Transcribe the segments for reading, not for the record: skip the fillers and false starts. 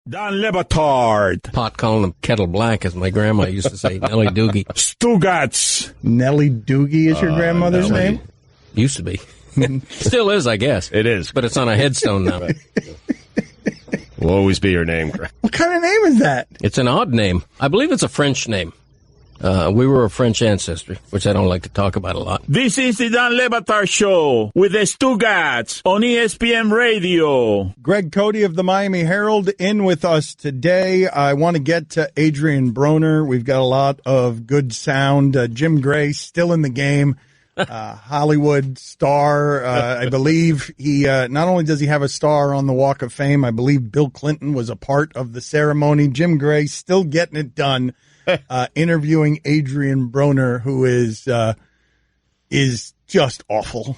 Don Lebatard. Pot calling him kettle black, as my grandma used to say. Nellie Doogie. Stugotz. Nellie Doogie is your grandmother's name? Used to be. Still is, I guess. It is. But it's on a headstone now. Will always be your name, Greg. What kind of name is that? It's an odd name. I believe it's a French name. We were of French ancestry, which I don't like to talk about a lot. This is the Don Lebatard Show with the Stugotz on ESPN Radio. Greg Cote of the Miami Herald in with us today. I want to get to Adrien Broner. We've got a lot of good sound. Jim Gray still in the game. Hollywood star. I believe he not only does he have a star on the Walk of Fame, I believe Bill Clinton was a part of the ceremony. Jim Gray still getting it done. Interviewing Adrien Broner, who is just awful.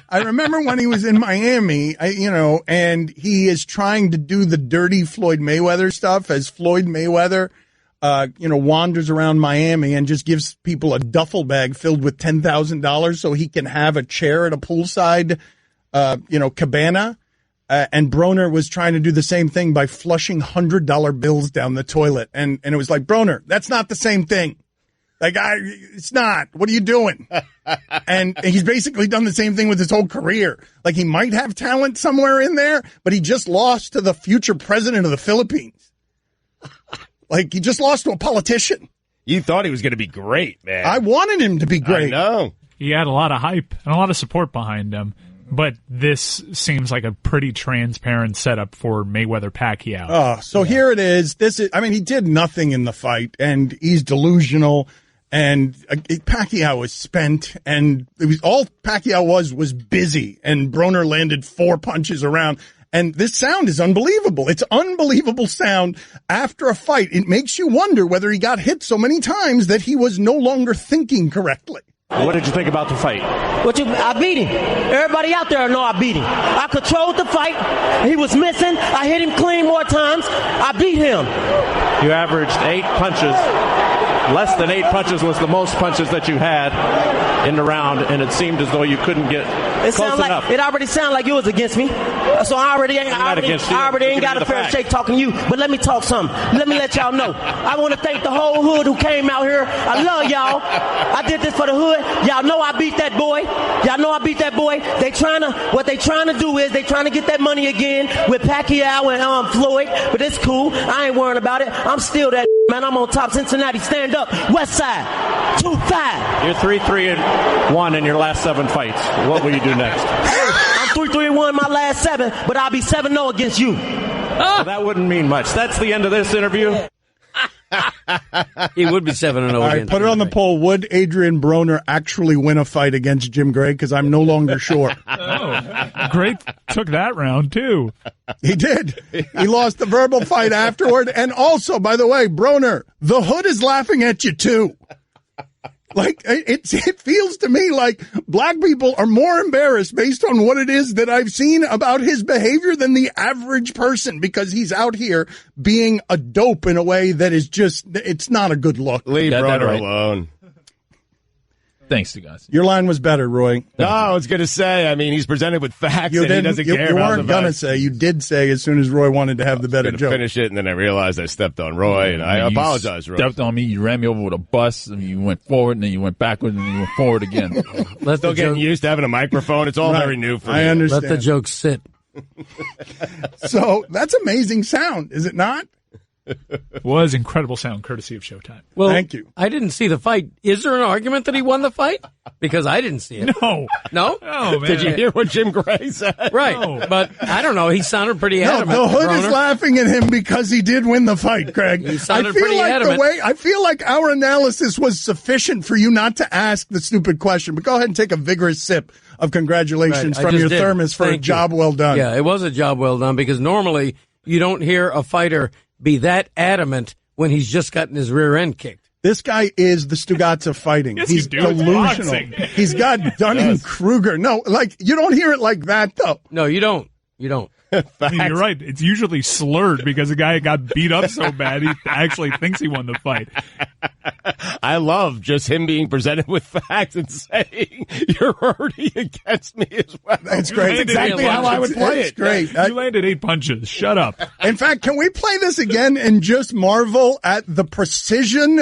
I remember when he was in Miami, and he is trying to do the dirty Floyd Mayweather stuff as Floyd Mayweather, wanders around Miami and just gives people a duffel bag filled with $10,000 so he can have a chair at a poolside, cabana. And Broner was trying to do the same thing by flushing $100 bills down the toilet. And it was like, Broner, that's not the same thing. Like, it's not. What are you doing? And he's basically done the same thing with his whole career. Like, he might have talent somewhere in there, but he just lost to the future president of the Philippines. Like, he just lost to a politician. You thought he was going to be great, man. I wanted him to be great. I know. He had a lot of hype and a lot of support behind him. But this seems like a pretty transparent setup for Mayweather-Pacquiao. Here it is. He did nothing in the fight, and he's delusional, and Pacquiao was spent, and all Pacquiao was busy, and Broner landed 4 punches around. And this sound is unbelievable. It's unbelievable sound after a fight. It makes you wonder whether he got hit so many times that he was no longer thinking correctly. What did you think about the fight? I beat him. Everybody out there know I beat him. I controlled the fight. He was missing. I hit him clean more times. I beat him. You averaged 8 punches. Less than 8 punches was the most punches that you had in the round, and it seemed as though you couldn't get close enough. It already sounded like it was against me. So I already ain't got a fair shake talking to you. But let me talk something. Let me let y'all know. I want to thank the whole hood who came out here. I love y'all. I did this for the hood. Y'all know I beat that boy. What they trying to do is they trying to get that money again with Pacquiao and Floyd. But it's cool. I ain't worrying about it. I'm still that man. I'm on top. Cincinnati, stand up. West Side, 2-5. You're 3-3-1 in your last 7 fights. What will you do next? I'm 3-3-1 my last 7, but I'll be 7-0 against you. Well, that wouldn't mean much. That's the end of this interview. He would be 7-0. All right, put it on the poll. Would Adrien Broner actually win a fight against Jim Gray? Because I'm no longer sure. Gray took that round, too. He did. He lost the verbal fight afterward. And also, by the way, Broner, the hood is laughing at you, too. Like, it feels to me like black people are more embarrassed based on what it is that I've seen about his behavior than the average person, because he's out here being a dope in a way that is just, it's not a good look. Leave Broner alone. Thanks, Stugotz. Your line was better, Roy. No, I was going to say, he's presented with facts and he doesn't care. You weren't going to say. You did say as soon as Roy wanted to have the better joke. Finish it, and then I realized I stepped on Roy, and I apologize, Roy. Stepped on me, you ran me over with a bus, and you went forward, and then you went backwards, and then you went forward again. Still getting used to having a microphone. It's all very new for me. I understand. Let the joke sit. So that's amazing sound, is it not? Was incredible sound, courtesy of Showtime. Well, thank you. I didn't see the fight. Is there an argument that he won the fight? Because I didn't see it. No? Oh, man. Did you hear what Jim Gray said? Right. No. But I don't know. He sounded pretty adamant. No, the hood is laughing at him because he did win the fight, Greg. He sounded pretty adamant. I feel like our analysis was sufficient for you not to ask the stupid question. But go ahead and take a vigorous sip of congratulations from your thermos for a job well done. Yeah, it was a job well done, because normally you don't hear a fighter be that adamant when he's just gotten his rear end kicked. This guy is the Stugotz of fighting. Yes, he's delusional. He's got Dunning-Kruger. No, like, you don't hear it like that, though. No, you don't. You don't. I mean, you're right. It's usually slurred because the guy got beat up so bad he actually thinks he won the fight. I love just him being presented with facts and saying, you're hurting against me as well. That's great. That's exactly how I would play it. Great. You landed 8 punches. Shut up. In fact, can we play this again and just marvel at the precision?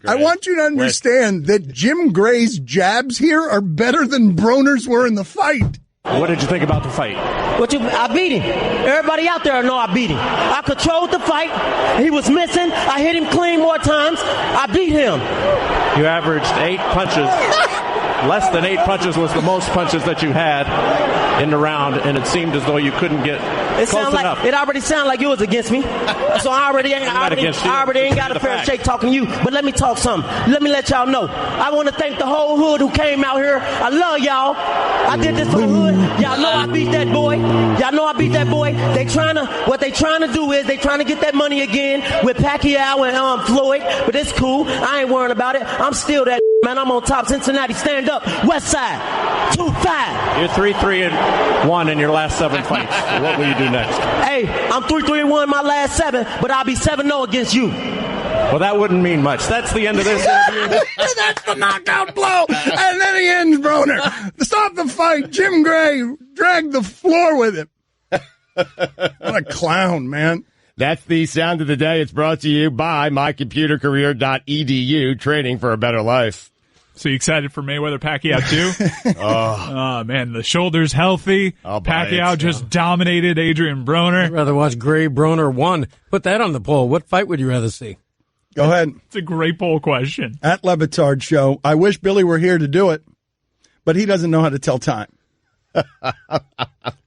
I want you to understand that Jim Gray's jabs here are better than Broner's were in the fight. What did you think about the fight? I beat him. Everybody out there know I beat him. I controlled the fight. He was missing. I hit him clean more times. I beat him. You averaged 8 punches. Less than 8 punches was the most punches that you had in the round, and it seemed as though you couldn't get close enough. It already sounded like you was against me. So I already ain't got a fair shake talking to you. But let me talk something. Let me let y'all know. I want to thank the whole hood who came out here. I love y'all. I did this for the hood. Y'all know I beat that boy. What they trying to do is they trying to get that money again with Pacquiao and Floyd. But it's cool. I ain't worrying about it. I'm still that man. I'm on top. Cincinnati, stand up. West Side, 2-5. You're 3-3-1 in your last 7 fights. What will you do next? Hey, I'm 3-3-1 my last 7, but I'll be 7-0 against you. Well, that wouldn't mean much. That's the end of this interview. That's the knockout blow. And then he ends Broner. Stop the fight. Jim Gray dragged the floor with him. What a clown, man. That's the sound of the day. It's brought to you by mycomputercareer.edu, training for a better life. So you excited for Mayweather Pacquiao too? Oh man, the shoulder's healthy. Pacquiao just dominated Adrien Broner. I'd rather watch Gray Broner 1. Put that on the poll. What fight would you rather see? Go ahead. It's a great poll question. At Lebatard Show. I wish Billy were here to do it, but he doesn't know how to tell time.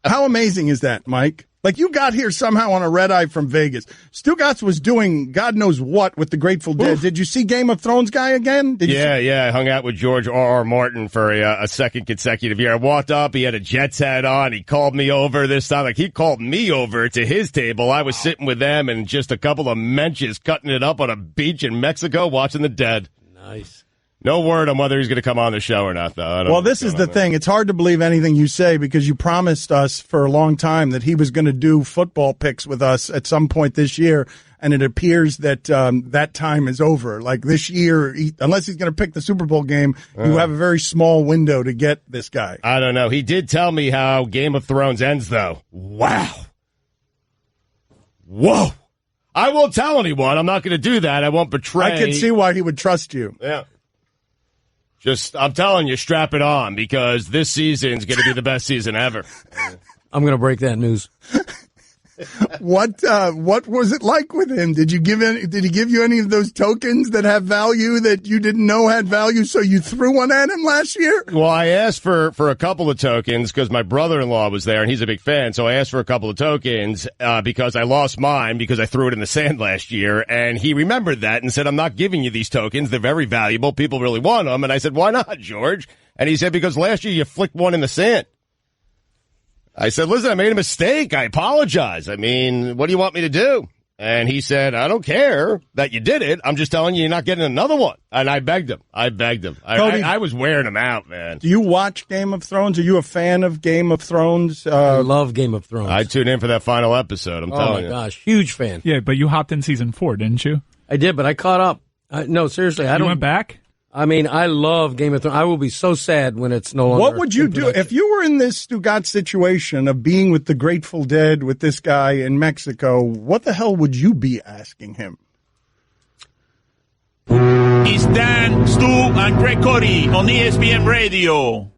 How amazing is that, Mike? Like, you got here somehow on a red eye from Vegas. Stugotz was doing God knows what with the Grateful Dead. Oof. Did you see Game of Thrones guy again? I hung out with George R.R. Martin for a second consecutive year. I walked up, he had a Jets hat on, he called me over this time. Like, he called me over to his table. I was sitting with them and just a couple of menches cutting it up on a beach in Mexico watching the Dead. Nice. No word on whether he's going to come on the show or not, though. Well, this is the thing. It's hard to believe anything you say because you promised us for a long time that he was going to do football picks with us at some point this year, and it appears that that time is over. Like this year, unless he's going to pick the Super Bowl game, you have a very small window to get this guy. I don't know. He did tell me how Game of Thrones ends, though. Wow. Whoa. I won't tell anyone. I'm not going to do that. I won't betray. I can see why he would trust you. Yeah. I'm telling you, strap it on, because this season's going to be the best season ever. I'm going to break that news. What was it like with him? Did he give you any of those tokens that have value that you didn't know had value, so you threw one at him last year? Well, I asked for a couple of tokens because my brother-in-law was there and he's a big fan. So I asked for a couple of tokens because I lost mine because I threw it in the sand last year, and he remembered that and said, "I'm not giving you these tokens. They're very valuable. People really want them." And I said, "Why not, George?" And he said, "Because last year you flicked one in the sand." I said, "Listen, I made a mistake. I apologize. I mean, what do you want me to do?" And he said, "I don't care that you did it. I'm just telling you, you're not getting another one." And I begged him. Cody, I was wearing him out, man. Do you watch Game of Thrones? Are you a fan of Game of Thrones? I love Game of Thrones. I tuned in for that final episode. I'm telling you. Oh, my gosh. Huge fan. Yeah, but you hopped in season 4, didn't you? I did, but I caught up. No, seriously. You went back? I mean, I love Game of Thrones. I will be so sad when it's no longer. What would you do if you were in this Stugotz situation of being with the Grateful Dead with this guy in Mexico? What the hell would you be asking him? It's Dan, Stu, and Greg Cote on ESPN Radio.